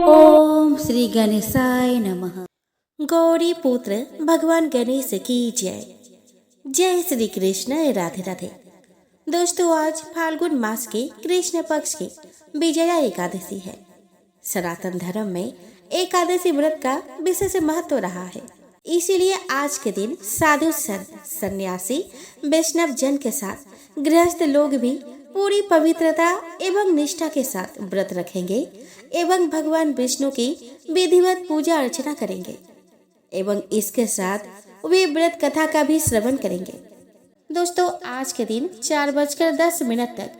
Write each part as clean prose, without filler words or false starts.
ओम श्री गणेशाय नमः। गौरी पुत्र भगवान गणेश की जय। जय श्री कृष्ण। राधे राधे। दोस्तों, आज फाल्गुन मास के कृष्ण पक्ष की विजया एकादशी है। सनातन धर्म में एकादशी व्रत का विशेष महत्व रहा है। इसीलिए आज के दिन साधु संत, सन्यासी, वैष्णव जन के साथ गृहस्थ लोग भी पूरी पवित्रता एवं निष्ठा के साथ व्रत रखेंगे एवं भगवान विष्णु की विधिवत पूजा अर्चना करेंगे एवं इसके साथ वे व्रत कथा का भी श्रवण करेंगे। दोस्तों, आज के दिन 4:10 तक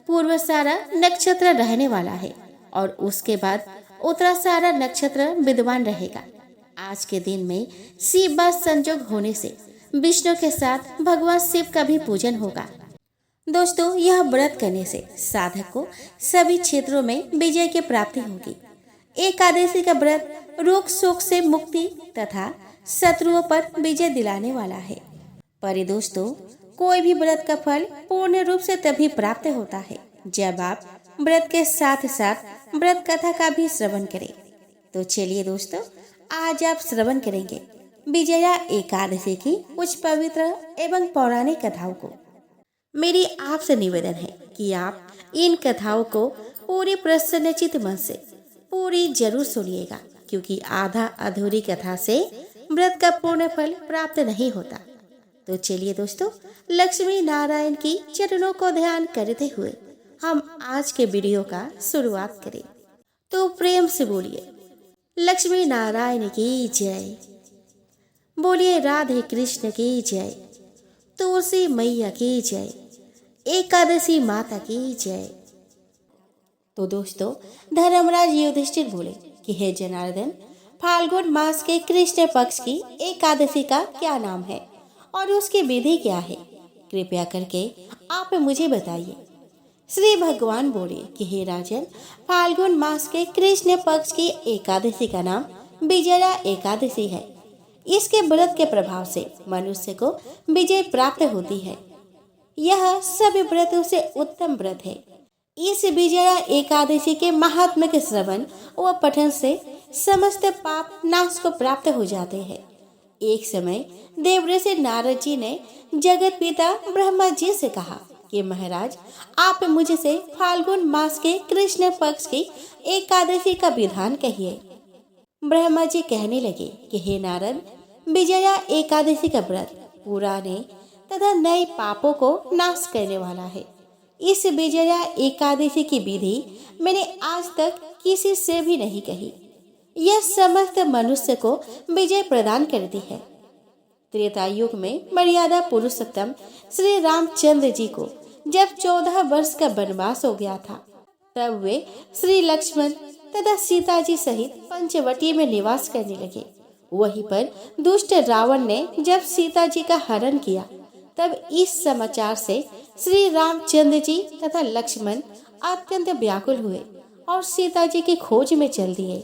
पूर्वाषाढ़ा नक्षत्र रहने वाला है और उसके बाद उत्तराषाढ़ा नक्षत्र विद्यमान रहेगा। आज के दिन में शिव वास संयोग होने से विष्णु के साथ भगवान शिव का भी पूजन होगा। दोस्तों, यह व्रत करने से साधक को सभी क्षेत्रों में विजय की प्राप्ति होगी। एकादशी का व्रत रोग शोक से मुक्ति तथा शत्रुओं पर विजय दिलाने वाला है। पर दोस्तों, कोई भी व्रत का फल पूर्ण रूप से तभी प्राप्त होता है जब आप व्रत के साथ साथ व्रत कथा का भी श्रवण करें। तो चलिए दोस्तों, आज आप श्रवण करेंगे विजया एकादशी की कुछ पवित्र एवं पौराणिक कथाओं को। मेरी आपसे निवेदन है कि आप इन कथाओं को पूरी प्रसन्नचित मन से पूरी जरूर सुनिएगा, क्योंकि आधा अधूरी कथा से व्रत का पूर्ण फल प्राप्त नहीं होता। तो चलिए दोस्तों, लक्ष्मी नारायण की चरणों को ध्यान करते हुए हम आज के वीडियो का शुरुआत करें। तो प्रेम से बोलिए लक्ष्मी नारायण की जय। बोलिए राधे कृष्ण की जय। तुलसी मैया की जय। एकादशी माता की जय। तो दोस्तों, धर्मराज युधिष्ठिर बोले कि हे जनार्दन, फाल्गुन मास के कृष्ण पक्ष की एकादशी का क्या नाम है और उसकी विधि क्या है? कृपया करके आप मुझे बताइए। श्री भगवान बोले कि हे राजन, फाल्गुन मास के कृष्ण पक्ष की एकादशी का नाम विजया एकादशी है। इसके व्रत के प्रभाव से मनुष्य को विजय प्राप्त होती है। यह सभी व्रतों से उत्तम व्रत है। इस विजया एकादशी के महात्म्य के श्रवण व पठन से समस्त पाप नाश को प्राप्त हो जाते हैं। एक समय देवऋषि नारद जी ने जगत पिता ब्रह्मा जी से कहा कि महाराज, आप मुझसे फाल्गुन मास के कृष्ण पक्ष की एकादशी का विधान कहिए। ब्रह्मा जी कहने लगे कि हे नारद, विजया एकादशी का व्रत पुराने तथा नए पापों को नाश करने वाला है। इस विजया एकादशी की विधि मैंने आज तक किसी से भी नहीं कही। यह समस्त मनुष्य को विजय प्रदान करती है। त्रेता युग में मर्यादा पुरुषोत्तम श्री रामचंद्र जी को जब 14 वर्ष का वनवास हो गया था, तब वे श्री लक्ष्मण तथा सीता जी सहित पंचवटी में निवास करने लगे। वहीं पर दुष्ट रावण ने जब सीता जी का हरण किया, तब इस समाचार से श्री रामचंद्र जी तथा लक्ष्मण अत्यंत व्याकुल हुए और सीता जी की खोज में चल दिए।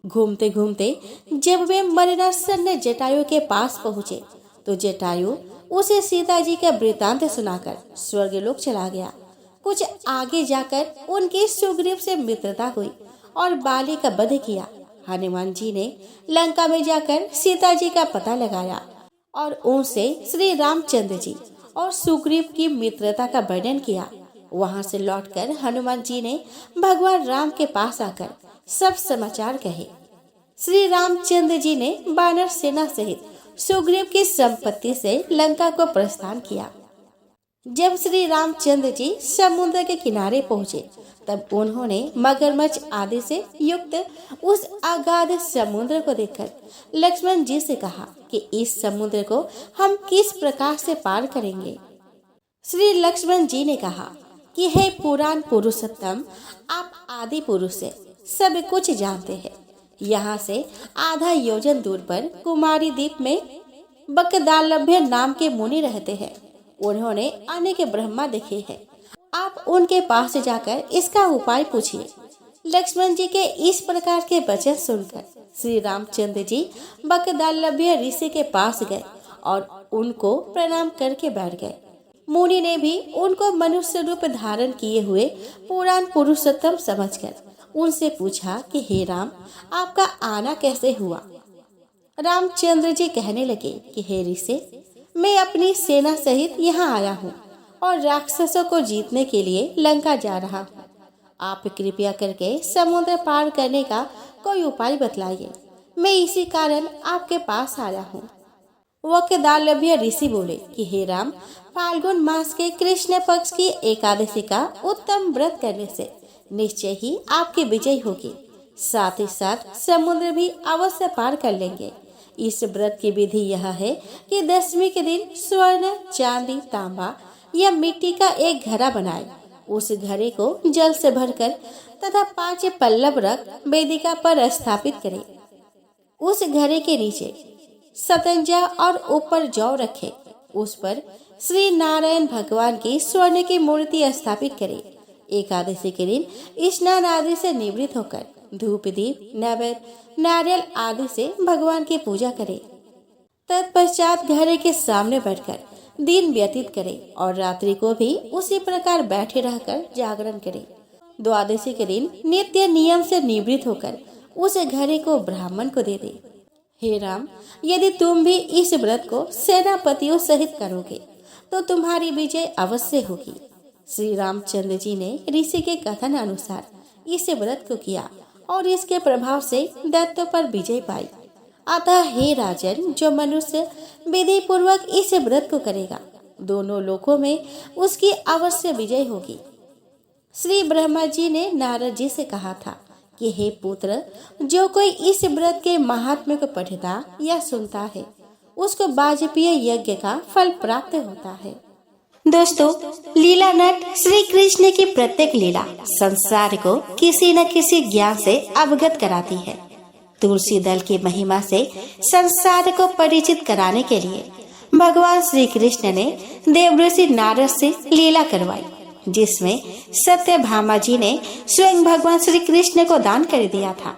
घूमते घूमते जब वे मरणासन्न जटायु के पास पहुँचे, तो जटायु उसे सीता जी का वृतांत सुनाकर स्वर्गलोक चला गया। कुछ आगे जाकर उनकी सुग्रीव से मित्रता हुई और बाली का वध किया। हनुमान जी ने लंका में जाकर सीता जी का पता लगाया और उनसे श्री रामचंद्र जी और सुग्रीव की मित्रता का वर्णन किया। वहां से लौटकर हनुमान जी ने भगवान राम के पास आकर सब समाचार कहे। श्री रामचंद्र जी ने वानर सेना सहित सुग्रीव की संपत्ति से लंका को प्रस्थान किया। जब श्री रामचंद्र जी समुद्र के किनारे पहुँचे, तब उन्होंने मगरमच्छ आदि से युक्त उस अगाध समुद्र को देखकर लक्ष्मण जी से कहा कि इस समुद्र को हम किस प्रकार से पार करेंगे। श्री लक्ष्मण जी ने कहा कि हे पुराण पुरुषोत्तम, आप आदि पुरुष से सब कुछ जानते हैं। यहाँ से आधा योजन दूर पर कुमारी द्वीप में बकदालभ्य नाम के मुनि रहते हैं। उन्होंने अनेक ब्रह्मा देखे हैं। आप उनके पास जाकर इसका उपाय पूछिए। लक्ष्मण जी के इस प्रकार के वचन सुनकर श्री रामचंद्र जी बकदालभ्य ऋषि के पास गए और उनको प्रणाम करके बैठ गए। मुनि ने भी उनको मनुष्य रूप धारण किए हुए पुराण पुरुषोत्तम समझकर उनसे पूछा कि हे राम, आपका आना कैसे हुआ। रामचंद्र जी कहने लगे कि हे ऋषि, मैं अपनी सेना सहित यहाँ आया हूँ और राक्षसों को जीतने के लिए लंका जा रहा हूँ। आप कृपया करके समुद्र पार करने का कोई उपाय बतलाइए। मैं इसी कारण आपके पास आया हूँ। वक्दालभ्य ऋषि बोले कि हे राम, फाल्गुन मास के कृष्ण पक्ष की एकादशी का उत्तम व्रत करने से निश्चय ही आपकी विजय होगी। साथ ही साथ समुद्र भी अवश्य पार कर लेंगे। इस व्रत की विधि यह है कि दशमी के दिन स्वर्ण, चांदी, तांबा या मिट्टी का एक घड़ा बनाए। उस घड़े को जल से भरकर तथा 5 पल्लव रख वेदिका पर स्थापित करें। उस घड़े के नीचे सतंजा और ऊपर जौ रखे। उस पर श्री नारायण भगवान की स्वर्ण की मूर्ति स्थापित करें। एकादशी के दिन स्नान आदि से निवृत्त होकर धूप, दीप, नैवेद्य, नारियल आदि से भगवान की पूजा करें। तत्पश्चात घड़े के सामने बैठकर दिन व्यतीत करें और रात्रि को भी उसी प्रकार बैठे रहकर जागरण करें। द्वादशी के दिन नित्य नियम से निवृत्त होकर उस घड़े को ब्राह्मण को दे दे। हे राम, यदि तुम भी इस व्रत को सेनापतियों सहित करोगे तो तुम्हारी विजय अवश्य होगी। श्री रामचंद्र जी ने ऋषि के कथन अनुसार इस व्रत को किया और इसके प्रभाव से दैत्यों पर विजय पाई। अतः हे राजन, जो मनुष्य विधि पूर्वक इस व्रत को करेगा, दोनों लोकों में उसकी अवश्य विजय होगी। श्री ब्रह्मा जी ने नारद जी से कहा था कि हे पुत्र, जो कोई इस व्रत के महात्म्य को पढ़ता या सुनता है, उसको वाजपेय यज्ञ का फल प्राप्त होता है। दोस्तों, लीला नट श्री कृष्ण की प्रत्येक लीला संसार को किसी न किसी ज्ञान से अवगत कराती है। तुलसी दल की महिमा से संसार को परिचित कराने के लिए भगवान श्री कृष्ण ने देवऋषि नारद से लीला करवाई, जिसमें सत्यभामा जी ने स्वयं भगवान श्री कृष्ण को दान कर दिया था।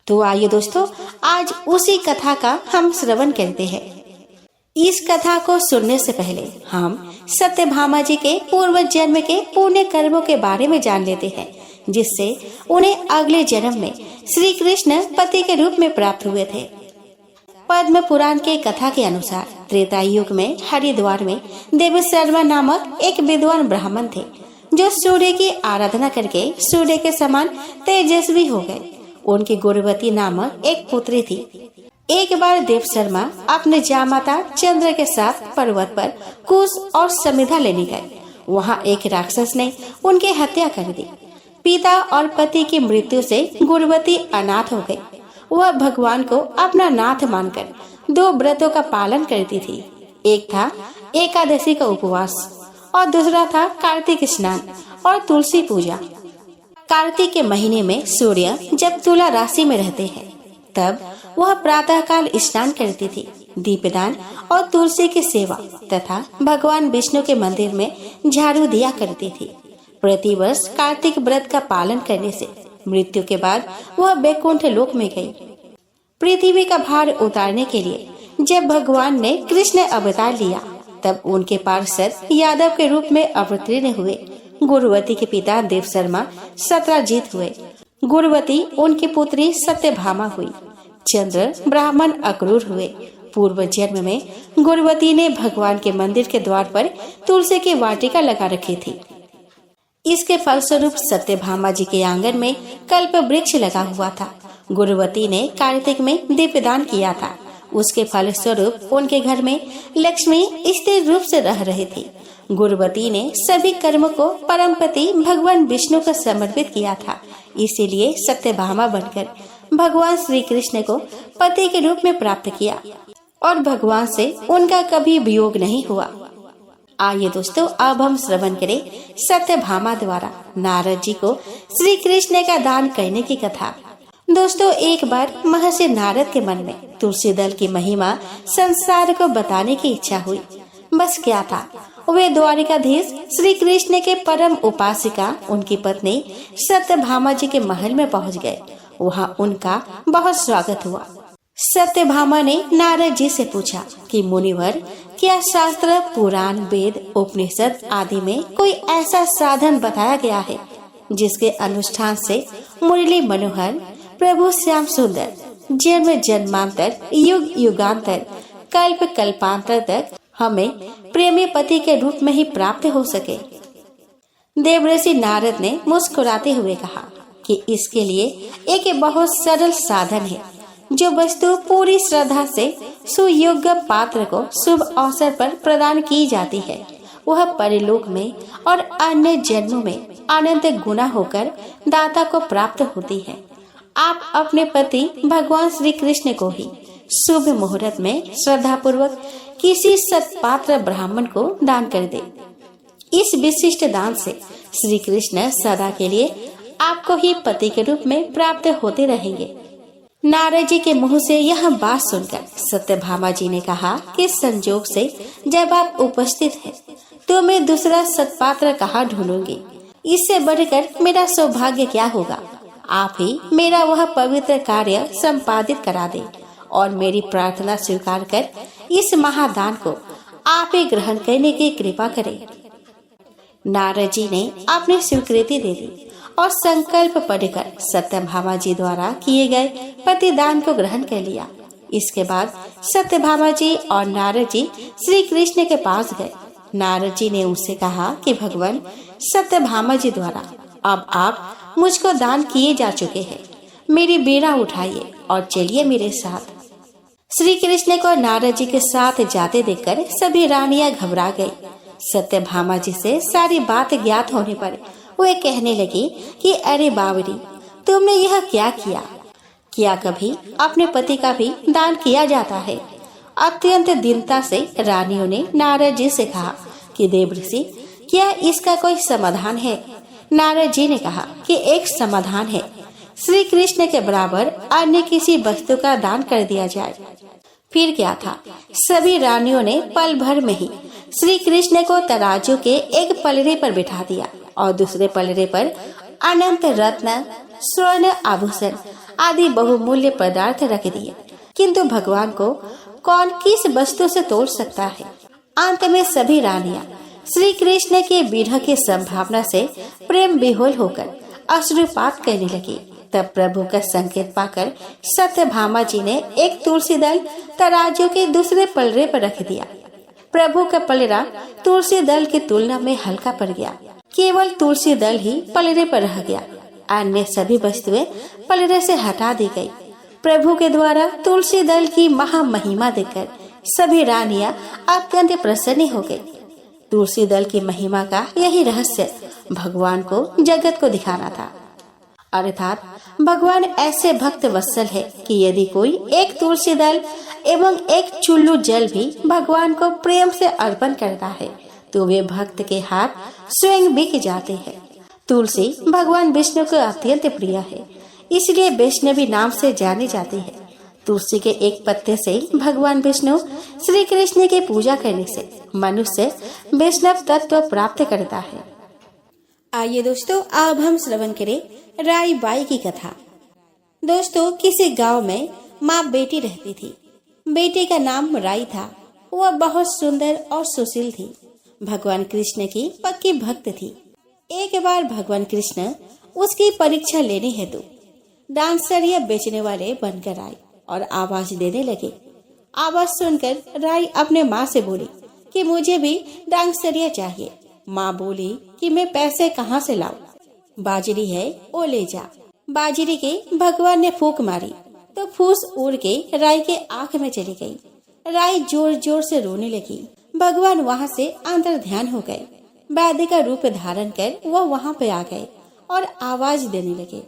तो आइए दोस्तों, आज उसी कथा का हम श्रवण करते हैं। इस कथा को सुनने से पहले हम सत्यभामा जी के पूर्व जन्म के पुण्य कर्मों के बारे में जान लेते हैं, जिससे उन्हें अगले जन्म में श्री कृष्ण पति के रूप में प्राप्त हुए थे। पद्म पुराण के कथा के अनुसार त्रेता युग में हरिद्वार में देव शर्मा नामक एक विद्वान ब्राह्मण थे, जो सूर्य की आराधना करके सूर्य के समान तेजस्वी हो गए। उनकी गुरुवती नामक एक पुत्री थी। एक बार देव शर्मा अपने जामाता चंद्र के साथ पर्वत पर कुश और समिधा लेने गए। वहाँ एक राक्षस ने उनकी हत्या कर दी। पिता और पति की मृत्यु से गुरुवती अनाथ हो गई। वह भगवान को अपना नाथ मानकर 2 व्रतों का पालन करती थी। एक था एकादशी का उपवास और दूसरा था कार्तिक स्नान और तुलसी पूजा। कार्तिक के महीने में सूर्य जब तुला राशि में रहते हैं, तब वह प्रातः काल स्नान करती थी, दीपदान और तुलसी की सेवा तथा भगवान विष्णु के मंदिर में झाड़ू दिया करती थी। प्रतिवर्ष कार्तिक व्रत का पालन करने से मृत्यु के बाद वह वैकुंठ लोक में गई। पृथ्वी का भार उतारने के लिए जब भगवान ने कृष्ण अवतार लिया, तब उनके पार्षद यादव के रूप में अवतीर्ण हुए। गुरुवती के पिता देव शर्मा सत्राजित हुए। गुरुवती उनकी पुत्री सत्यभामा हुई। चंद्र ब्राह्मण अक्रूर हुए। पूर्व जन्म में गुरुवती ने भगवान के मंदिर के द्वार पर तुलसी की वाटिका लगा रखी थी। इसके फलस्वरूप सत्यभामा जी के आंगन में कल्प वृक्ष लगा हुआ था। गुरुवती ने कार्तिक में दीपदान किया था। उसके फलस्वरूप उनके घर में लक्ष्मी स्थिर रूप से रह रही थी। गुरुवती ने सभी कर्मों को परमपति भगवान विष्णु को समर्पित किया था। इसीलिए सत्यभामा बनकर भगवान श्री कृष्ण को पति के रूप में प्राप्त किया और भगवान से उनका कभी वियोग नहीं हुआ। आइए दोस्तों, अब हम श्रवण करें सत्यभामा द्वारा नारद जी को श्री कृष्ण का दान करने की कथा। दोस्तों, एक बार महर्षि नारद के मन में तुलसी दल की महिमा संसार को बताने की इच्छा हुई। बस क्या था, वे द्वारिकाधीश श्री कृष्ण के परम उपासिका उनकी पत्नी सत्यभामा जी के महल में पहुंच गए। वहाँ उनका बहुत स्वागत हुआ। सत्यभामा ने नारद जी से पूछा कि मुनिवर, क्या शास्त्र, पुराण, वेद, उपनिषद आदि में कोई ऐसा साधन बताया गया है जिसके अनुष्ठान से मुरली मनोहर प्रभु श्याम सुंदर जन्म जन्मांतर युग युगांतर कल्प कल्पांतर तक हमें प्रेमी पति के रूप में ही प्राप्त हो सके। देवर्षि नारद ने मुस्कुराते हुए कहा कि इसके लिए एक बहुत सरल साधन है। जो वस्तु पूरी श्रद्धा से सुयोग्य पात्र को शुभ अवसर पर प्रदान की जाती है, वह परलोक में और अन्य जन्मों में अनंत गुना होकर दाता को प्राप्त होती है। आप अपने पति भगवान श्री कृष्ण को ही शुभ मुहूर्त में श्रद्धा पूर्वक किसी सत्पात्र ब्राह्मण को दान कर दे। इस विशिष्ट दान से श्री कृष्ण सदा के लिए आपको ही पति के रूप में प्राप्त होते रहेंगे। नारद जी के मुंह से यह बात सुनकर सत्यभामा जी ने कहा कि संजोग से जब आप उपस्थित हैं तो मैं दूसरा सत्पात्र कहाँ ढूंढूंगी। इससे बढ़कर मेरा सौभाग्य क्या होगा। आप ही मेरा वह पवित्र कार्य संपादित करा दे और मेरी प्रार्थना स्वीकार कर इस महादान को आप ही ग्रहण करने की कृपा करें। नारद जी ने अपनी स्वीकृति दे दी और संकल्प पढ़कर सत्यभामा जी द्वारा किए गए प्रतिदान को ग्रहण कर लिया। इसके बाद सत्यभामा जी और नारद जी श्री कृष्ण के पास गए। नारद जी ने उनसे कहा कि भगवान सत्यभामा जी द्वारा अब आप मुझको दान किए जा चुके हैं। मेरी बीड़ा उठाइए और चलिए मेरे साथ। श्री कृष्ण को नारद जी के साथ जाते देखकर सभी रानियां घबरा गई। सत्यभामा जी से सारी बात ज्ञात होने पर वे कहने लगी कि अरे बावरी, तुमने यह क्या किया? क्या कभी अपने पति का भी दान किया जाता है? अत्यंत दीनता से रानियों ने नारद जी से कहा कि देवर्षि, क्या इसका कोई समाधान है? नारद जी ने कहा कि एक समाधान है। श्री कृष्ण के बराबर अन्य किसी वस्तु का दान कर दिया जाए। फिर क्या था, सभी रानियों ने पल भर में ही श्री कृष्ण को तराजू के एक पलड़े पर बिठा दिया और दूसरे पलड़े पर अनंत रत्न, स्वर्ण आभूषण आदि बहुमूल्य पदार्थ रख दिए। किंतु भगवान को कौन किस वस्तु से तोड़ सकता है। अंत में सभी रानियां श्री कृष्ण के विरह की संभावना से प्रेम विह्वल होकर अश्रुपात करने लगी। तब प्रभु का संकेत पाकर सत्यभामा जी ने एक तुलसी दल तराजू के दूसरे पलड़े पर रख दिया। प्रभु का पलड़ा तुलसी दल की तुलना में हल्का पड़ गया। केवल तुलसी दल ही पलड़े पर रह गया। अन्य सभी वस्तुएं पलड़े से हटा दी गई। प्रभु के द्वारा तुलसी दल की महामहिमा देखकर सभी रानियां अत्यंत प्रसन्न हो गई। तुलसी दल की महिमा का यही रहस्य भगवान को जगत को दिखाना था। अर्थात भगवान ऐसे भक्त वत्सल है कि यदि कोई एक तुलसी दल एवं एक चुल्लू जल भी भगवान को प्रेम से अर्पण करता है तो वे भक्त के हाथ स्वयं बिक जाते हैं। तुलसी भगवान विष्णु को अत्यंत प्रिय है, इसलिए वैष्णवी नाम से जाने जाती है। तुलसी के एक पत्ते से भगवान विष्णु श्री कृष्ण की पूजा करने से मनुष्य वैष्णव तत्व प्राप्त करता है। आइए दोस्तों, अब हम श्रवण करें राई बाई की कथा। दोस्तों, किसी गांव में माँ बेटी रहती थी। बेटी का नाम राई था। वह बहुत सुंदर और सुशील थी। भगवान कृष्ण की पक्की भक्त थी। एक बार भगवान कृष्ण उसकी परीक्षा लेने हेतु डांसरिया बेचने वाले बनकर आए और आवाज देने लगे। आवाज सुनकर राई अपने माँ से बोली कि मुझे भी डांसरिया चाहिए। माँ बोली कि मैं पैसे कहाँ से लाऊं? बाजरी है, वो ले जा। बाजरी के भगवान ने फूंक मारी तो फूस उड़ के राई के आंख में चली गई। राई जोर जोर से रोने लगी। भगवान वहाँ से अंतर ध्यान हो गए। वैद्य का रूप धारण कर वह वहाँ पे आ गए और आवाज देने लगे।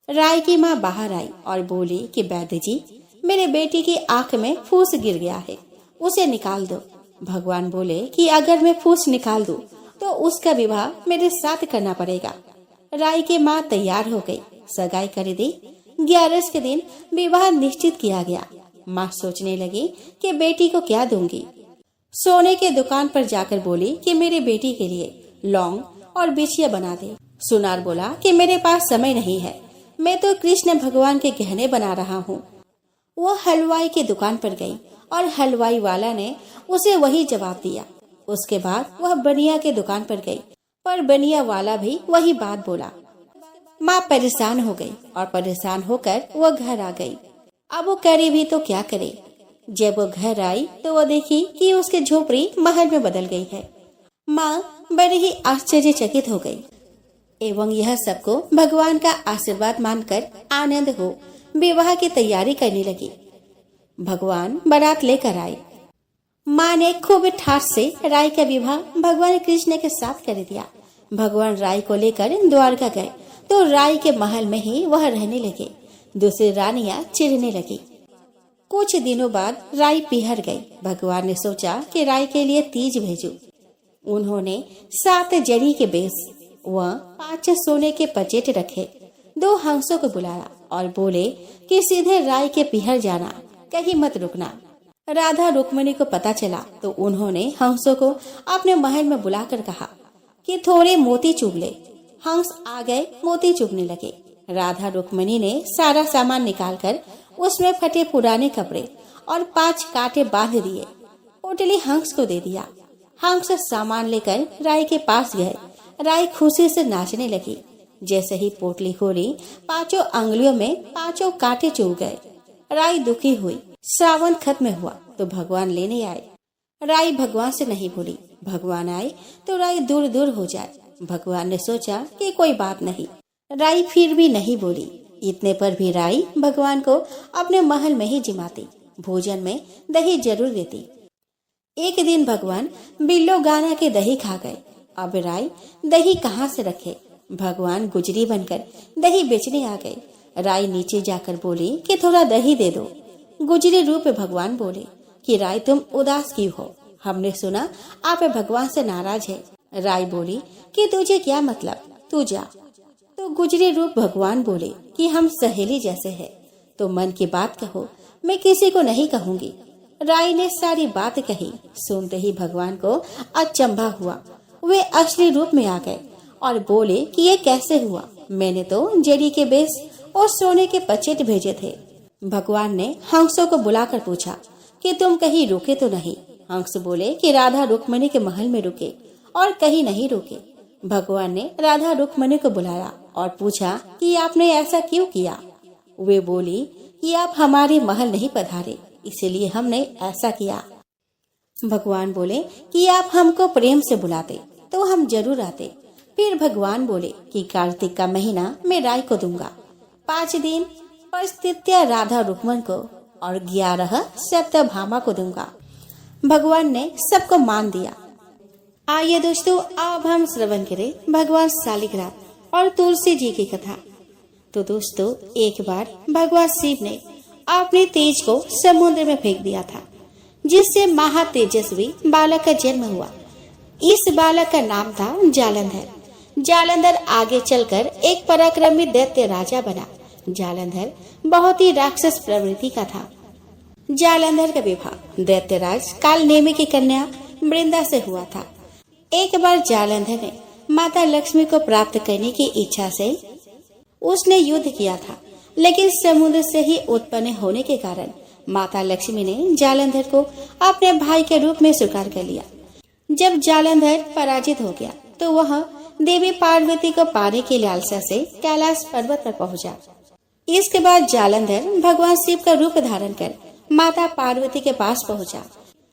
राई की माँ बाहर आई और बोली कि वैद्य जी, मेरे बेटी की आंख में फूस गिर गया है, उसे निकाल दो। भगवान बोले कि अगर मैं फूस निकाल दूं तो उसका विवाह मेरे साथ करना पड़ेगा। राई की माँ तैयार हो गई। सगाई कर दी। 11 के दिन विवाह निश्चित किया गया। माँ सोचने लगी कि बेटी को क्या दूंगी। सोने के दुकान पर जाकर बोली कि मेरी बेटी के लिए लौंग और बिछिया बना दे। सुनार बोला कि मेरे पास समय नहीं है, मैं तो कृष्ण भगवान के गहने बना रहा हूँ। वो हलवाई की दुकान पर गई और हलवाई वाला ने उसे वही जवाब दिया। उसके बाद वह बनिया के दुकान पर गई पर बनिया वाला भी वही बात बोला। माँ परेशान हो गई और परेशान होकर वो घर आ गई। अब वो करे भी तो क्या करे। जब वो घर आई तो वो देखी कि उसकी झोपड़ी महल में बदल गई है। माँ बड़ी ही आश्चर्यचकित हो गई एवं यह सबको भगवान का आशीर्वाद मानकर आनंद हो विवाह की तैयारी करने लगी। भगवान बारात लेकर आए। माँ ने खूब ठाठ से राय का विवाह भगवान कृष्ण के साथ कर दिया। भगवान राय को लेकर द्वारका गए तो राय के महल में ही वह रहने लगे। दूसरी रानियां चिढ़ने लगी। कुछ दिनों बाद राय पिहर गई। भगवान ने सोचा कि राय के लिए तीज भेजूं। उन्होंने 7 जरी के बेस व 5 सोने के पचेट रखे। 2 हंसों को बुलाया और बोले कि सीधे राय के पिहर जाना, कहीं मत रुकना। राधा रुक्मिणी को पता चला तो उन्होंने हंसों को अपने महल में बुलाकर कहा कि थोड़े मोती चुग ले। हंस आ गए, मोती चुगने लगे। राधा रुक्मिणी ने सारा सामान निकालकर उसमें फटे पुराने कपड़े और 5 कांटे बांध दिए। पोटली हंस को दे दिया। हंस सामान लेकर राय के पास गए। राय खुशी से नाचने लगी। जैसे ही पोटली खोली 5 अंगुलियों में 5 कांटे चुभ गए। राय दुखी हुई। श्रावण खत्म हुआ तो भगवान लेने आए। राय भगवान से नहीं बोली। भगवान आए तो राय दूर दूर हो जाए। भगवान ने सोचा कि कोई बात नहीं। राय फिर भी नहीं बोली। इतने पर भी राय भगवान को अपने महल में ही जिमाती। भोजन में दही जरूर देती। एक दिन भगवान बिल्लो गाना के दही खा गए। अब राय दही कहाँ से रखे। भगवान गुजरी बनकर दही बेचने आ गए। राय नीचे जाकर बोली कि थोड़ा दही दे दो। गुजरी रूप में भगवान बोले कि राय तुम उदास क्यों हो, हमने सुना आप भगवान से नाराज है। राय बोली कि तुझे क्या मतलब, तू जा। तो गुजरी रूप भगवान बोले कि हम सहेली जैसे हैं, तो मन की बात कहो, मैं किसी को नहीं कहूँगी। राय ने सारी बात कही। सुनते ही भगवान को अचंभा हुआ। वे असली रूप में आ गए और बोले कि ये कैसे हुआ, मैंने तो जरी के बेस और सोने के पचेट भेजे थे। भगवान ने हंसों को बुलाकर पूछा कि तुम कहीं रुके तो नहीं। हंस बोले कि राधा रुक्मिणी के महल में रुके और कहीं नहीं रुके। भगवान ने राधा रुक्मिणी को बुलाया और पूछा कि आपने ऐसा क्यों किया। वे बोली कि आप हमारे महल नहीं पधारे, इसलिए हमने ऐसा किया। भगवान बोले कि आप हमको प्रेम से बुलाते तो हम जरूर आते। फिर भगवान बोले कि कार्तिक का महीना मैं राय को दूंगा। 5 दिन परिस्थित्या राधा रुक्मन को और 11 सत्यभामा को दूंगा। भगवान ने सबको मान दिया। आइए दोस्तों, अब हम श्रवण करें भगवान शालिग्राम और तुलसी जी की कथा। तो दोस्तों, एक बार भगवान शिव ने अपने तेज को समुद्र में फेंक दिया था, जिससे महातेजस्वी बालक का जन्म हुआ। इस बालक का नाम था जालंधर। जालंधर आगे चलकर एक पराक्रमी दैत्य राजा बना। जालंधर बहुत ही राक्षस प्रवृत्ति का था। जालंधर का विवाह दैत्यराज कालनेमी की कन्या वृंदा से हुआ था। एक बार जालंधर ने माता लक्ष्मी को प्राप्त करने की इच्छा से उसने युद्ध किया था, लेकिन समुद्र से ही उत्पन्न होने के कारण माता लक्ष्मी ने जालंधर को अपने भाई के रूप में स्वीकार कर लिया। जब जालंधर पराजित हो गया तो वह देवी पार्वती को पाने की लालसा से कैलाश पर्वत पर पहुंचा। इसके बाद जालंधर भगवान शिव का रूप धारण कर माता पार्वती के पास पहुंचा,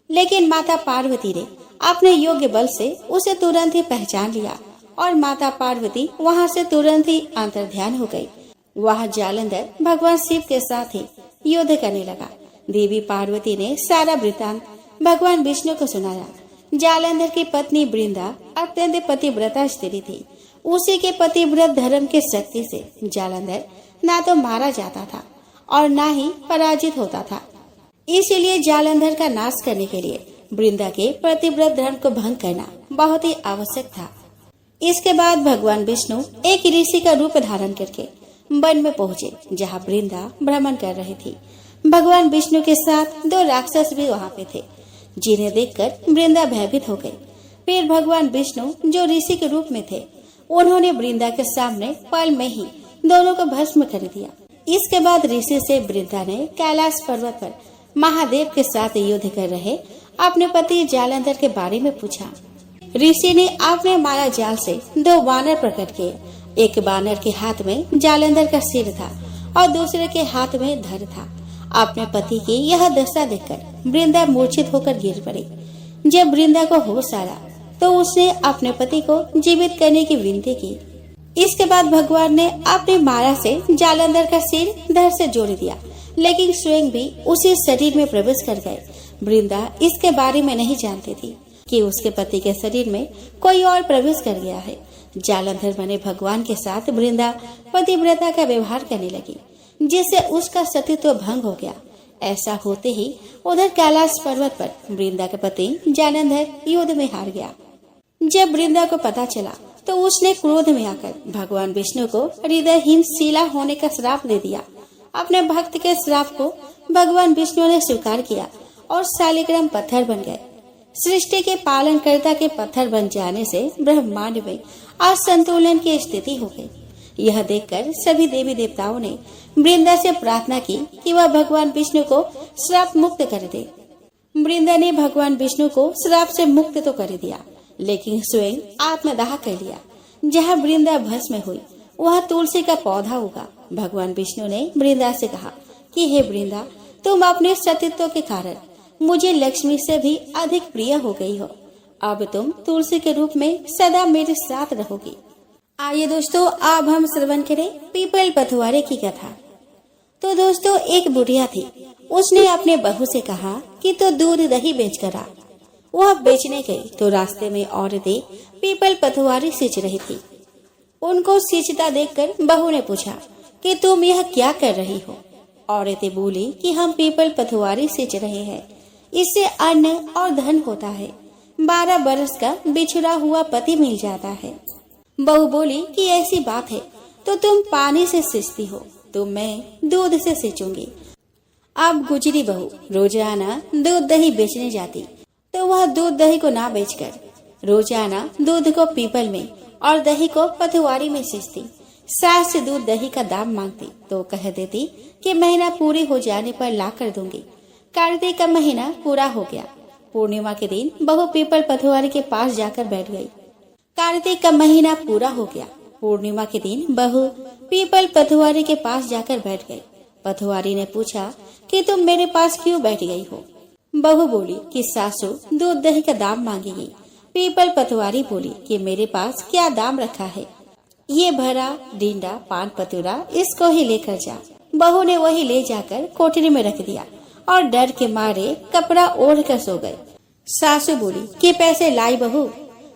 लेकिन माता पार्वती ने अपने योग्य बल से उसे तुरंत ही पहचान लिया और माता पार्वती वहां से तुरंत ही अंतर्ध्यान हो गई। वह जालंधर भगवान शिव के साथ ही युद्ध करने लगा। देवी पार्वती ने सारा वृतांत भगवान विष्णु को सुनाया। जालंधर की पत्नी वृंदा अत्यंत पतिव्रता स्त्री थी। उसी के पतिव्रत धर्म के शक्ति से जालंधर ना तो मारा जाता था और ना ही पराजित होता था। इसीलिए जालंधर का नाश करने के लिए वृंदा के पतिव्रत धर्म को भंग करना बहुत ही आवश्यक था। इसके बाद भगवान विष्णु एक ऋषि का रूप धारण करके वन में पहुँचे, जहाँ वृंदा भ्रमण कर रही थी। भगवान विष्णु के साथ 2 राक्षस भी वहाँ पे थे, जिन्हें देखकर वृंदा भयभीत हो गई। फिर भगवान विष्णु जो ऋषि के रूप में थे, उन्होंने वृंदा के सामने पल में ही दोनों को भस्म कर दिया। इसके बाद ऋषि से वृंदा ने कैलाश पर्वत पर महादेव के साथ युद्ध कर रहे अपने पति जालंधर के बारे में पूछा। ऋषि ने अपने माया जाल से 2 बानर प्रकट किए। एक बानर के हाथ में जालंधर का सिर था और दूसरे के हाथ में धर था। अपने पति की यह दशा देखकर वृंदा मूर्छित होकर गिर पड़ी। जब वृंदा को होश आया तो उसने अपने पति को जीवित करने की विनती की। इसके बाद भगवान ने अपनी माया से जालंधर का सिर धड़ से जोड़ दिया, लेकिन स्वयं भी उसी शरीर में प्रवेश कर गए। वृंदा इसके बारे में नहीं जानती थी कि उसके पति के शरीर में कोई और प्रवेश कर गया है। जालंधर बने भगवान के साथ वृंदा पतिव्रता का व्यवहार करने लगी, जिससे उसका सतीत्व भंग हो गया। ऐसा होते ही उधर कैलाश पर्वत पर वृंदा के पति जालंधर युद्ध में हार गया। जब वृंदा को पता चला तो उसने क्रोध में आकर भगवान विष्णु को हृदयहीन शिला होने का श्राप दे दिया। अपने भक्त के श्राप को भगवान विष्णु ने स्वीकार किया और शालिग्राम पत्थर बन गए। सृष्टि के पालनकर्ता के पत्थर बन जाने से ब्रह्मांड में असंतुलन की स्थिति हो गई। यह देखकर सभी देवी देवताओं ने वृंदा से प्रार्थना की कि वह भगवान विष्णु को श्राप मुक्त कर दे। वृंदा ने भगवान विष्णु को श्राप से मुक्त तो कर दिया, लेकिन स्वयं आत्मदाह कर लिया। जहाँ वृंदा भस्म हुई वह तुलसी का पौधा उगा। भगवान विष्णु ने वृंदा से कहा कि हे वृंदा, तुम अपने सतीत्व के कारण मुझे लक्ष्मी से भी अधिक प्रिय हो गई हो। अब तुम तुलसी के रूप में सदा मेरे साथ रहोगी। आइए दोस्तों, अब हम श्रवण करें पीपल पथवारे की कथा। तो दोस्तों, एक बुढ़िया थी। उसने अपने बहू से कहा कि तो दूध दही बेच कर आ। वह बेचने गई तो रास्ते में औरतें पीपल पथवारी सींच रही थी। उनको सींचता देखकर बहू ने पूछा कि तुम यह क्या कर रही हो। औरतें बोली कि हम पीपल पथवारी सींच रहे हैं, इससे अन्न और धन होता है। 12 बरस का बिछड़ा हुआ पति मिल जाता है। बहू बोली कि ऐसी बात है तो तुम पानी से सींचती हो, तो मैं दूध से सींचूंगी। अब गुजरी बहू रोजाना दूध दही बेचने जाती तो वह दूध दही को ना बेचकर रोजाना दूध को पीपल में और दही को पथवारी में सींचती। सास से दूध दही का दाम मांगती तो कह देती कि महीना पूरी हो जाने पर ला कर दूंगी। कार्तिक का महीना पूरा हो गया। पूर्णिमा के दिन बहू पीपल पथवारी के पास जाकर बैठ गई। कार्तिक का महीना पूरा हो गया। पूर्णिमा के दिन बहू पीपल पथवारी के पास जाकर बैठ गई। पथवारी ने पूछा कि तुम मेरे पास क्यों बैठ गई हो। बहू बोली कि सासू दूध दही का दाम मांगेगी। पीपल पथवारी बोली कि मेरे पास क्या दाम रखा है, ये भरा डींडा पान पतुरा इसको ही लेकर जा। बहू ने वही ले जाकर कोठरी में रख दिया और डर के मारे कपड़ा ओढ़ कर सो गए। सासू बोली कि पैसे लाई बहू।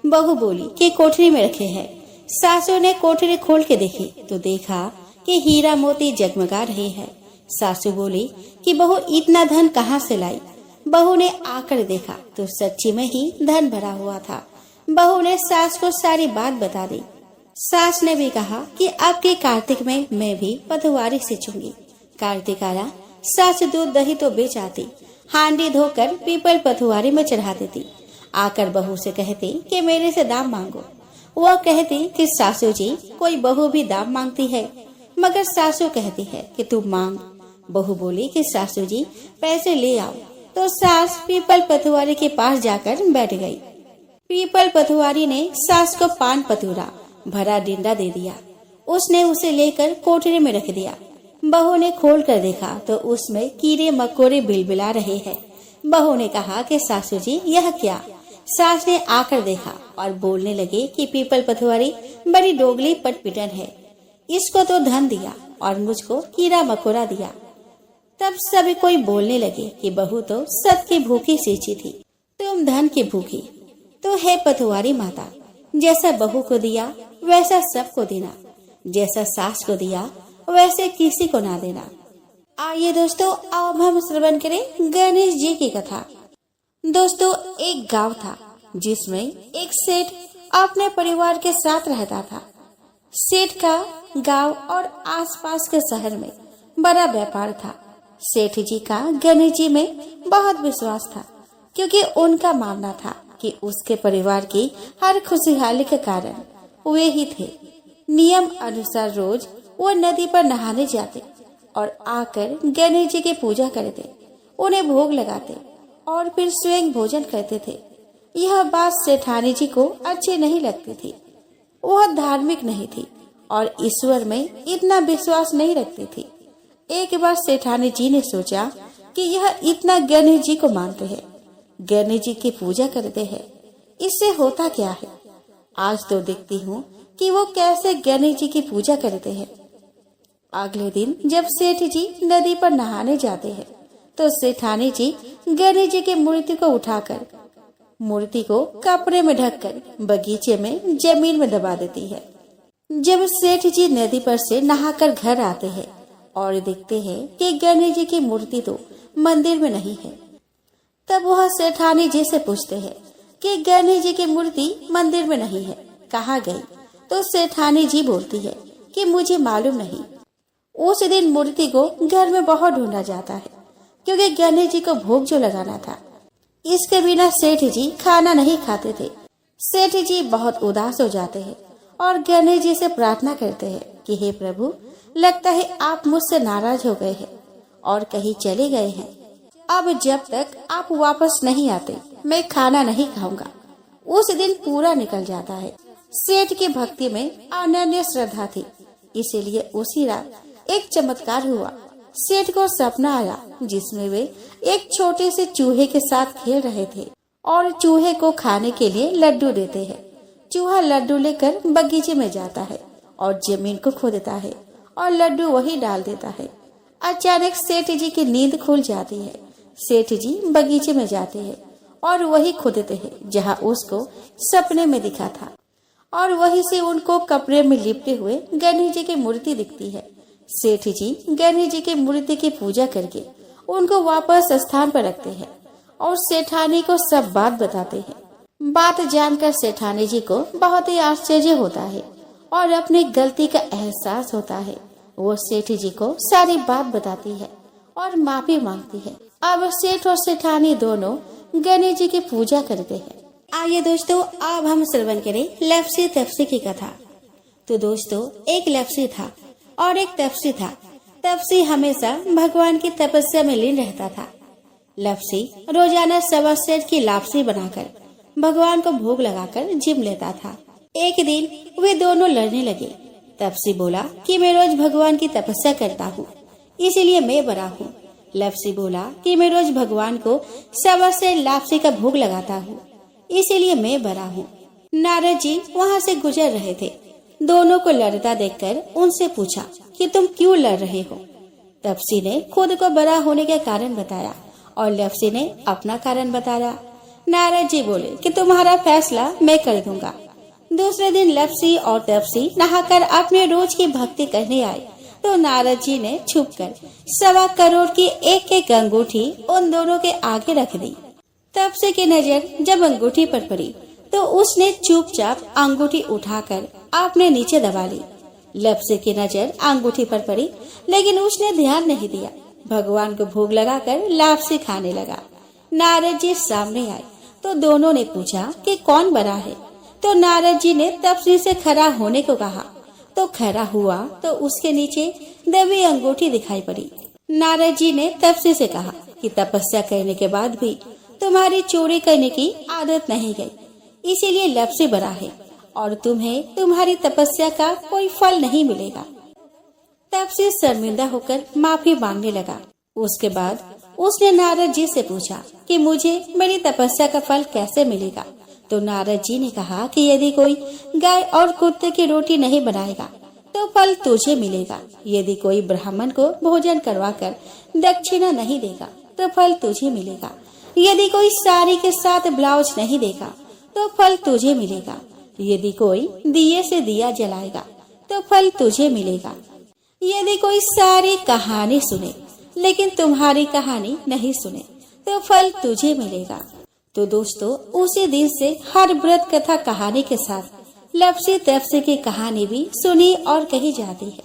बहू बोली कि कोठरी में रखे हैं। सासू ने कोठरी खोल के देखी तो देखा कि हीरा मोती जगमगा रहे हैं। सासू बोली कि बहू इतना धन कहाँ से लाई। बहू ने आकर देखा तो सच्ची में ही धन भरा हुआ था। बहू ने सास को सारी बात बता दी। सास ने भी कहा कि अब के कार्तिक में मैं भी पथवारी सींचूंगी। कार्तिक आया, सास दूध दही तो बेच आती, हांडी धोकर पीपल पथवारी में चढ़ा देती। आकर बहू से कहती कि मेरे से दाम मांगो। वह कहती कि सासू जी, कोई बहू भी दाम मांगती है, मगर सासू कहती है कि तू मांग। बहू बोली कि सासू जी पैसे ले आओ। तो सास पीपल पथवारी के पास जाकर बैठ गई। पीपल पथवारी ने सास को पान पतूरा भरा डींडा दे दिया। उसने उसे लेकर कोठरी में रख दिया। बहू ने खोल कर देखा तो उसमें कीड़े मकोड़े बिलबिला रहे हैं। बहू ने कहा कि सासू जी यह क्या। सास ने आकर देखा और बोलने लगे कि पीपल पथवारी बड़ी डोगली पटपिटन है, इसको तो धन दिया और मुझको कीड़ा मकोड़ा दिया। तब सभी कोई बोलने लगे कि बहू तो सबकी भूखी सींची थी, तुम धन की भूखी। तो है पथवारी माता, जैसा बहू को दिया वैसा सबको देना, जैसा सास को दिया वैसे किसी को ना देना। आइए दोस्तों, अब हम श्रवण करें गणेश जी की कथा। दोस्तों, एक गांव था जिसमें एक सेठ अपने परिवार के साथ रहता था। सेठ का गांव और आसपास के शहर में बड़ा व्यापार था। सेठ जी का गणेश जी में बहुत विश्वास था, क्योंकि उनका मानना था कि उसके परिवार की हर खुशहाली के कारण वे ही थे। नियम अनुसार रोज वो नदी पर नहाने जाते और आकर गणेश जी की पूजा करते, उन्हें भोग लगाते और फिर स्वयं भोजन करते थे। यह बात सेठानी जी को अच्छी नहीं लगती थी। वह धार्मिक नहीं थी और ईश्वर में इतना विश्वास नहीं रखती थी। एक बार सेठानी जी ने सोचा कि यह इतना गणेश जी को मानते हैं, गणेश जी की पूजा करते हैं, इससे होता क्या है। आज तो देखती हूँ कि वो कैसे गणेश जी की पूजा करते हैं। अगले दिन जब सेठ जी नदी पर नहाने जाते हैं तो सेठानी जी गणेश जी की मूर्ति को उठाकर मूर्ति को कपड़े में ढककर बगीचे में जमीन में दबा देती है। जब सेठ जी नदी पर से नहाकर घर आते हैं और देखते हैं कि गणेश जी की मूर्ति तो मंदिर में नहीं है, तब वह सेठानी जी से पूछते हैं कि गणेश जी की मूर्ति मंदिर में नहीं है, कहाँ गई? तो सेठानी जी बोलती है कि मुझे मालूम नहीं। उस दिन मूर्ति को घर में बहुत ढूंढा जाता है क्योंकि गणेश जी को भोग जो लगाना था। इसके बिना सेठ जी खाना नहीं खाते थे। सेठ जी बहुत उदास हो जाते हैं और गणेश जी से प्रार्थना करते हैं कि हे प्रभु, लगता है आप मुझसे नाराज हो गए हैं और कहीं चले गए हैं। अब जब तक आप वापस नहीं आते मैं खाना नहीं खाऊंगा। उस दिन पूरा निकल जाता है। सेठ की भक्ति में अनन्य श्रद्धा थी, इसीलिए उसी रात एक चमत्कार हुआ। सेठ को सपना आया जिसमें वे एक छोटे से चूहे के साथ खेल रहे थे और चूहे को खाने के लिए लड्डू देते हैं। चूहा लड्डू लेकर बगीचे में जाता है और जमीन को खोदता है और लड्डू वही डाल देता है। अचानक सेठ जी की नींद खुल जाती है। सेठ जी बगीचे में जाते हैं और वही खोदते हैं जहाँ उसको सपने में दिखा था और वहीं से उनको कपड़े में लिपटे हुए गणेश जी की मूर्ति दिखती है। सेठ जी गणेश जी की मूर्ति की पूजा करके उनको वापस स्थान पर रखते हैं और सेठानी को सब बात बताते हैं। बात जानकर सेठानी जी को बहुत ही आश्चर्य होता है और अपनी गलती का एहसास होता है। वो सेठ जी को सारी बात बताती है और माफी मांगती है। अब सेठ और सेठानी दोनों गणेश जी की पूजा करते हैं। आइए दोस्तों, अब हम श्रवण करें लप्सी तप्सी की कथा। तो दोस्तों, एक लप्सी था और एक तप्सी था। तप्सी हमेशा भगवान की तपस्या में लीन रहता था। लप्सी रोजाना सवा सेर की लापसी बनाकर भगवान को भोग लगाकर जिम लेता था। एक दिन वे दोनों लड़ने लगे। तप्सी बोला कि मैं रोज भगवान की तपस्या करता हूँ, इसीलिए मैं बड़ा हूँ। लप्सी बोला कि मैं रोज भगवान को सवा सेर लापसी का भोग लगाता हूँ, इसीलिए मैं बड़ा हूँ। नारद जी वहाँ से गुजर रहे थे। दोनों को लड़ता देखकर उनसे पूछा कि तुम क्यों लड़ रहे हो। तप्सी ने खुद को बड़ा होने का कारण बताया और लप्सी ने अपना कारण बताया। नारद जी बोले कि तुम्हारा फैसला मैं कर दूंगा। दूसरे दिन लप्सी और तप्सी नहाकर अपने रोज की भक्ति करने आए तो नारद जी ने छुपकर 1.25 करोड़ की एक एक अंगूठी उन दोनों के आगे रख दी। तप्सी की नजर जब अंगूठी पर पड़ी तो उसने चुपचाप अंगूठी उठाकर अपने नीचे दबा ली। लप्सी की नजर अंगूठी पर पड़ी लेकिन उसने ध्यान नहीं दिया। भगवान को भोग लगाकर लापसी खाने लगा। नारद जी सामने आए तो दोनों ने पूछा कि कौन बड़ा है। तो नारद जी ने तप्सी से खड़ा होने को कहा तो खड़ा हुआ तो उसके नीचे दबी अंगूठी दिखाई पड़ी। नारद जी ने तप्सी से कहा कि तपस्या करने के बाद भी तुम्हारी चोरी करने की आदत नहीं गई, इसीलिए लप्सी बड़ा है और तुम्हें तुम्हारी तपस्या का कोई फल नहीं मिलेगा। तप्सी शर्मिंदा होकर माफी मांगने लगा। उसके बाद उसने नारद जी से पूछा कि मुझे मेरी तपस्या का फल कैसे मिलेगा। तो नारद जी ने कहा कि यदि कोई गाय और कुत्ते की रोटी नहीं बनाएगा तो फल तुझे मिलेगा। यदि कोई ब्राह्मण को भोजन करवाकर दक्षिणा नहीं देगा तो फल तुझे मिलेगा। यदि कोई साड़ी के साथ ब्लाउज नहीं देगा तो फल तुझे मिलेगा। यदि कोई दिए से दिया जलाएगा तो फल तुझे मिलेगा। यदि कोई सारी कहानी सुने लेकिन तुम्हारी कहानी नहीं सुने तो फल तुझे मिलेगा। तो दोस्तों, उसी दिन से हर व्रत कथा कहानी के साथ लप्सी तप्सी की कहानी भी सुनी और कही जाती है।